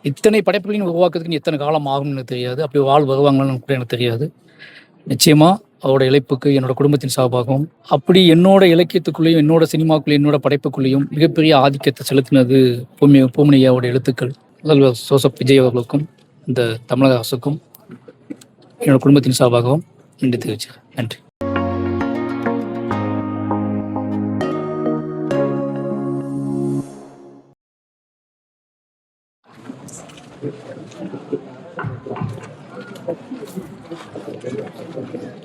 இத்தனை படைப்புகளையும் உருவாக்குறதுக்கு எத்தனை காலம் ஆகும்னு எனக்கு தெரியாது. அப்படி வருவாங்களான்னு கூட எனக்கு தெரியாது. நிச்சயமா அவரோட இழைப்புக்கு என்னோட குடும்பத்தின் சார்பாகவும், அப்படி என்னோட இலக்கியத்துக்குள்ளேயும், என்னோட சினிமாக்குள்ளேயும், என்னோட படைப்புக்குள்ளேயும் மிகப்பெரிய ஆதிக்கத்தை செலுத்தினது பூமணி ஐயாவோட எழுத்துக்கள். முதல்வர் ஜோசப் விஜய் அவர்களுக்கும், இந்த தமிழக அரசுக்கும் என்னோட குடும்பத்தின் சார்பாகவும் நன்றி தெரிவிச்சுக்கிறேன். நன்றி.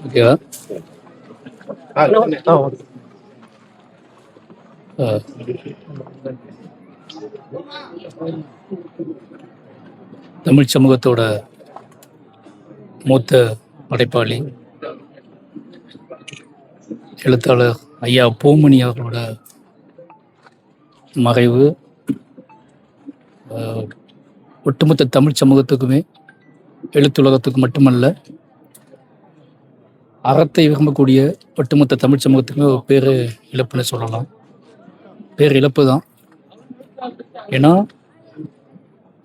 ஓகேவா? தமிழ் சமூகத்தோட மூத்த படைப்பாளி எழுத்தாளர் ஐயா பூமணி அவர்களோட மறைவு ஒட்டுமொத்த தமிழ் சமூகத்துக்குமே, எழுத்துலகத்துக்கு மட்டுமல்ல, அறத்தை விரும்பக்கூடிய ஒட்டுமொத்த தமிழ் சமூகத்துக்குமே ஒரு பேர் இழப்புன்னு சொல்லலாம். பேர் இழப்பு தான். ஏன்னா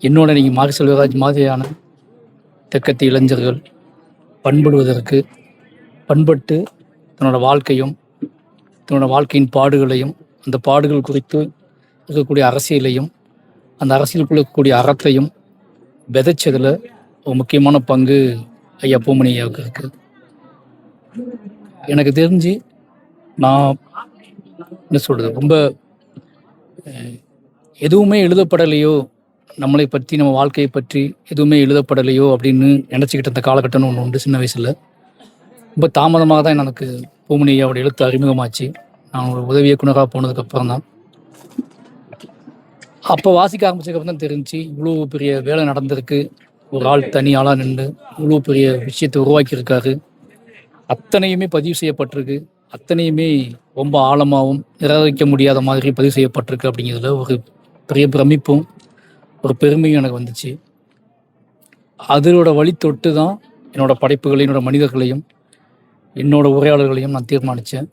என்னோட நீங்கள் மாரி செல்வராஜ் மாதிரியான தெற்கத்திய இளைஞர்கள் பண்படுவதற்கு, பண்பட்டு தன்னோட வாழ்க்கையும், தன்னோட வாழ்க்கையின் பாடுகளையும், அந்த பாடுகள் குறித்து இருக்கக்கூடிய அரசியலையும், அந்த அரசியலுக்குள்ள இருக்கக்கூடிய அறத்தையும் விதைச்சதில் ஒரு முக்கியமான பங்கு ஐயா பூமணி ஐயாவுக்கு இருக்கு. எனக்கு தெரிஞ்சு நான் என்ன சொல்கிறது, ரொம்ப எதுவுமே எழுதப்படலையோ, நம்மளை பற்றி, நம்ம வாழ்க்கையை பற்றி எதுவுமே எழுதப்படலையோ அப்படின்னு நினச்சிக்கிட்ட அந்த காலகட்டம்னு ஒன்று உண்டு. சின்ன வயசில் ரொம்ப தாமதமாக தான் எனக்கு பூமணி ஐயாவோட எழுத்து அறிமுகமாச்சு. நான் ஒரு உதவி இயக்குனராக போனதுக்கப்புறம் தான், அப்போ வாசிக்க ஆரம்பிச்சதுக்கப்புறம் தான் தெரிஞ்சு இவ்வளோ பெரிய வேலை நடந்திருக்கு. ஒரு ஆள் தனி ஆளாக நின்று இவ்வளோ பெரிய விஷயத்தை உருவாக்கியிருக்காரு. அத்தனையுமே பதிவு செய்யப்பட்டிருக்கு. அத்தனையுமே ரொம்ப ஆழமாகவும் நிராகரிக்க முடியாத மாதிரி பதிவு செய்யப்பட்டிருக்கு. அப்படிங்கிறதுல ஒரு பெரிய பிரமிப்பும் ஒரு பெருமையும் எனக்கு வந்துச்சு. அதோட வழி தொட்டு தான் என்னோட படைப்புகளையும், என்னோட மனிதர்களையும், என்னோட உரையாடல்களையும் நான் தீர்மானித்தேன்.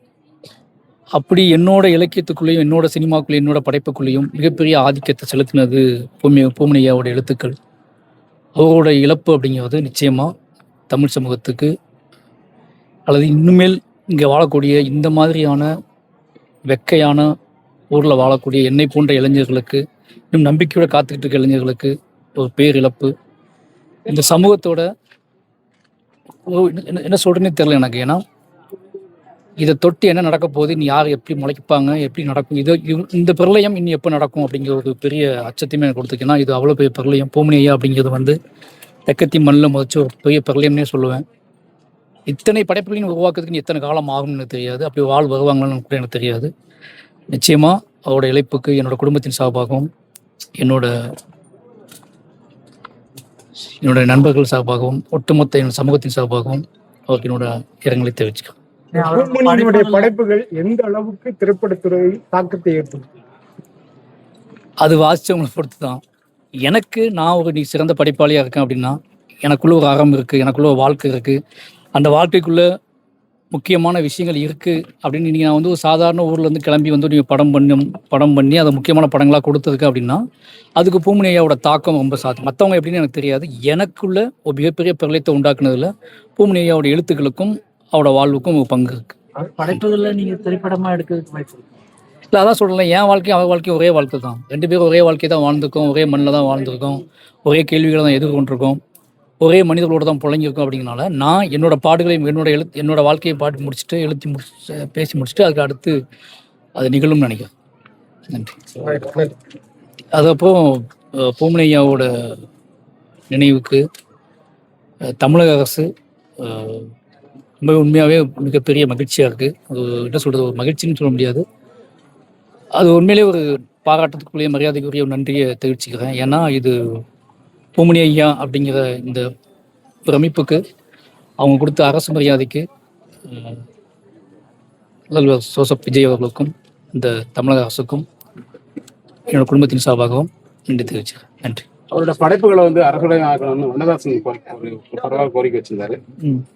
அப்படி என்னோட இலக்கியத்துக்குள்ளேயும், என்னோட சினிமாக்குள்ளேயும், என்னோட படைப்புக்குள்ளேயும் மிகப்பெரிய ஆதிக்கத்தை செலுத்தினது பூமணி ஐயாவோட எழுத்துக்கள். அவரோட இழப்பு அப்படிங்கிறது நிச்சயமாக தமிழ் சமூகத்துக்கு, அல்லது இன்னுமேல் இங்கே வாழக்கூடிய இந்த மாதிரியான வெக்கையான ஊரில் வாழக்கூடிய என்னை போன்ற இளைஞர்களுக்கு, இன்னும் நம்பிக்கையோட காத்துக்கிட்டு இருக்க இளைஞர்களுக்கு ஒரு பேரிழப்பு. இந்த சமூகத்தோட என்ன சொல்கிறேன்னே தெரில எனக்கு. ஏன்னா இதை தொட்டு என்ன நடக்க போகுது, நீ யார் எப்படி முளைப்பாங்க, எப்படி நடக்கும், இந்த பிரளயம் இன்னும் எப்போ நடக்கும் அப்படிங்கிற ஒரு பெரிய அச்சத்தையுமே எனக்கு கொடுத்துருக்கேன்னா, இது அவ்வளோ பெரிய பிரளயம். பூமணி ஐயா அப்படிங்கிறது தெற்கத்தி மண்ணில் முதச்ச ஒரு பெரிய பிரளயம்னே சொல்லுவேன். இத்தனை படைப்புகளையும் உருவாக்குறதுக்கு எத்தனை காலம் ஆகும்னு எனக்கு தெரியாது. அப்படி வருவாங்களான்னு கூட எனக்கு தெரியாது. நிச்சயமாக அவரோட இழைப்புக்கு என்னோட குடும்பத்தின் சார்பாகவும், என்னோட நண்பர்கள் சார்பாகவும், ஒட்டுமொத்த என் சமூகத்தின் சார்பாகவும் அவருக்கு என்னோட இரங்கலை தெரிவிச்சுக்கிறேன். படைப்புகள் எந்த அளவுக்கு திரைப்படத்துறை தாக்கத்தை ஏற்படுத்தும், அது வாசிச்சவங்களை பொறுத்து தான். எனக்கு நான் நீ சிறந்த படைப்பாளியாக இருக்கேன் அப்படின்னா, எனக்குள்ள ஒரு அறம் இருக்குது, எனக்குள்ள ஒரு வாழ்க்கை இருக்குது, அந்த வாழ்க்கைக்குள்ள முக்கியமான விஷயங்கள் இருக்குது அப்படின்னு நீங்கள் நான் ஒரு சாதாரண ஊர்லேருந்து கிளம்பி நீங்கள் படம் பண்ணி அதை முக்கியமான படங்களாக கொடுத்துருக்கு அப்படின்னா, அதுக்கு பூமணி ஐயாவோட தாக்கம் ரொம்ப மற்றவங்க எப்படின்னு எனக்கு தெரியாது. எனக்குள்ள ஒரு மிகப்பெரிய பிரளயத்தை உண்டாக்குனதில் பூமணி ஐயாவோட எழுத்துக்களுக்கும் அவரோட வாழ்வுக்கும் ஒரு பங்கு இருக்கு. படைப்புகளில் நீங்கள் திரைப்படமாக எடுக்கிறதுக்கு வாய்ப்பு இல்லை, அதான் சொல்லலாம். என் வாழ்க்கையும் அவர் வாழ்க்கையும் ஒரே வாழ்க்கை தான். 2 பேரும் ஒரே வாழ்க்கை தான் வாழ்ந்துருக்கோம், ஒரே மண்ணில் தான் வாழ்ந்துருக்கோம், ஒரே கேள்விகளை தான் எதிர்கொண்டிருக்கோம், ஒரே மனிதர்களோட தான் புழங்கியிருக்கோம். அப்படிங்கிறனால நான் என்னோட பாடுகளையும் என்னோட வாழ்க்கையை பாட்டு முடிச்சுட்டு பேசி முடிச்சுட்டு அதுக்கு அடுத்து அது நிகழும்னு நினைக்கிறேன். நன்றி. அதுக்கப்புறம் பூமணி ஐயாவோட நினைவுக்கு தமிழக அரசு ரொம்ப உண்மையாகவே மிகப்பெரிய மகிழ்ச்சியாக இருக்குது. அது என்ன சொல்கிறது, ஒரு மகிழ்ச்சின்னு சொல்ல முடியாது, அது உண்மையிலே ஒரு பாராட்டத்துக்குரிய மரியாதைக்குரிய ஒரு நன்றியை தெரிவிச்சுக்கிறேன். ஏன்னா இது பூமணி ஐயா அப்படிங்கிற இந்த பிரமிப்புக்கு, அவங்க கொடுத்த அரசு மரியாதைக்கு முதல்வர் ஜோசப் விஜய் அவர்களுக்கும், இந்த தமிழக அரசுக்கும் என்னோட குடும்பத்தின் சார்பாகவும் நன்றி தெரிவிச்சுக்கிறேன். நன்றி. அவரோட படைப்புகளை அரசுடைய ஆகணும்னு வண்ணதாசன் ஒரு பரவாயில்ல கோரிக்கை வச்சிருந்தாரு.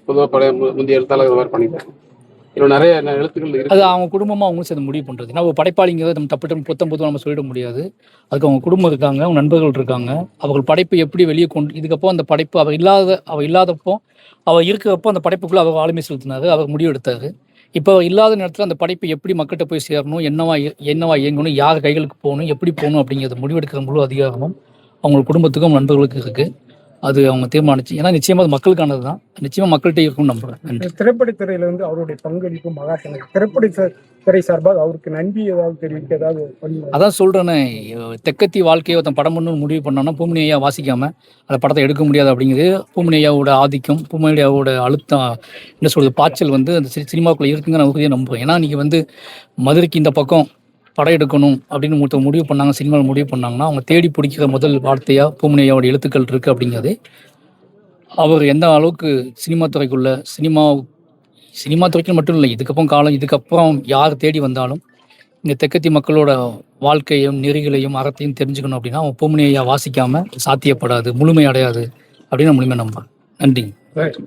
பொதுவாக முந்தைய எழுத்தாளர் மாதிரி பண்ணிட்டாங்க. இதுல நிறைய எழுத்துக்கள் இருக்கு. அது அவங்க குடும்பமாக அவங்களும் சேர்ந்து முடிவு பண்ணுறது. நம்ம படைப்பாளிங்கிறத நம்ம தப்பு புத்தம் நம்ம சொல்லிட முடியாது. அதுக்கு அவங்க குடும்பம் இருக்காங்க, அவங்க நண்பர்கள் இருக்காங்க. அவர்கள் படைப்பு எப்படி வெளியே கொண்டு இதுக்கப்போ அந்த படைப்பு அவள் இல்லாதப்போ அவள் இருக்கிறப்போ அந்த படைப்புக்குள்ளே அவர் ஆளுமை செலுத்தினார், அவர் முடிவு எடுத்தார். இப்போ இல்லாத நேரத்தில் அந்த படைப்பு எப்படி மக்கள்கிட்ட போய் சேரணும், என்னவா இயங்கணும், யார் கைகளுக்கு போகணும், எப்படி போகணும் அப்படிங்கிறத முடிவெடுக்கிற முழு அதிகாரமும் அவங்க குடும்பத்துக்கும் நண்பர்களுக்கும் இருக்குது. அது அவங்க தீர்மானிச்சு. ஏன்னா நிச்சயமாக அது மக்களுக்கானது தான். நிச்சயமாக மக்கள்கிட்ட இருக்கும்னு நம்புகிறேன். நன்றி. திரைப்படத்துறையில வந்து அவருடைய பங்களிப்பு மகாசனது. திரைப்படத்துறை சார்பாக அவருக்கு நன்றி ஏதாவது தெரிவிக்க ஏதாவது பண்ணுங்க. அதான் சொல்கிறேனே, தெக்கத்தி வாழ்க்கையை ஒருத்தன் படம் பண்ணு முடிவு பண்ணோன்னா பூமணி ஐயா வாசிக்காமல் அந்த படத்தை எடுக்க முடியாது அப்படிங்கிறது. பூமணி ஐயாவோட ஆதிக்கம், பூமணி ஐயாவோட அழுத்தம், என்ன சொல்கிறது, பாய்ச்சல் வந்து அந்த சினிமாக்குள்ளே இருக்குங்க. நான் உறுதியாக நம்புகிறேன். ஏன்னா நீங்கள் வந்து மதுரைக்கு இந்த பக்கம் படம் எடுக்கணும் அப்படின்னு ஒருத்தர் முடிவு பண்ணாங்க, சினிமாவில் முடிவு பண்ணாங்கன்னா அவங்க தேடி பிடிக்கிற முதல் வார்த்தையாக பூமணி ஐயாவோட எழுத்துக்கள் இருக்குது அப்படிங்கிறது. அவர் எந்த அளவுக்கு சினிமா துறைக்கு மட்டும் இல்லை, இதுக்கப்புறம் யார் தேடி வந்தாலும் இந்த தெற்கத்தி மக்களோட வாழ்க்கையும் நெறிகளையும் அறத்தையும் தெரிஞ்சுக்கணும் அப்படின்னா அவன் பூமணி ஐயா வாசிக்காமல் சாத்தியப்படாது, முழுமை அடையாது அப்படின்னு நான் முழுமை நம்புறேன். நன்றி. Right.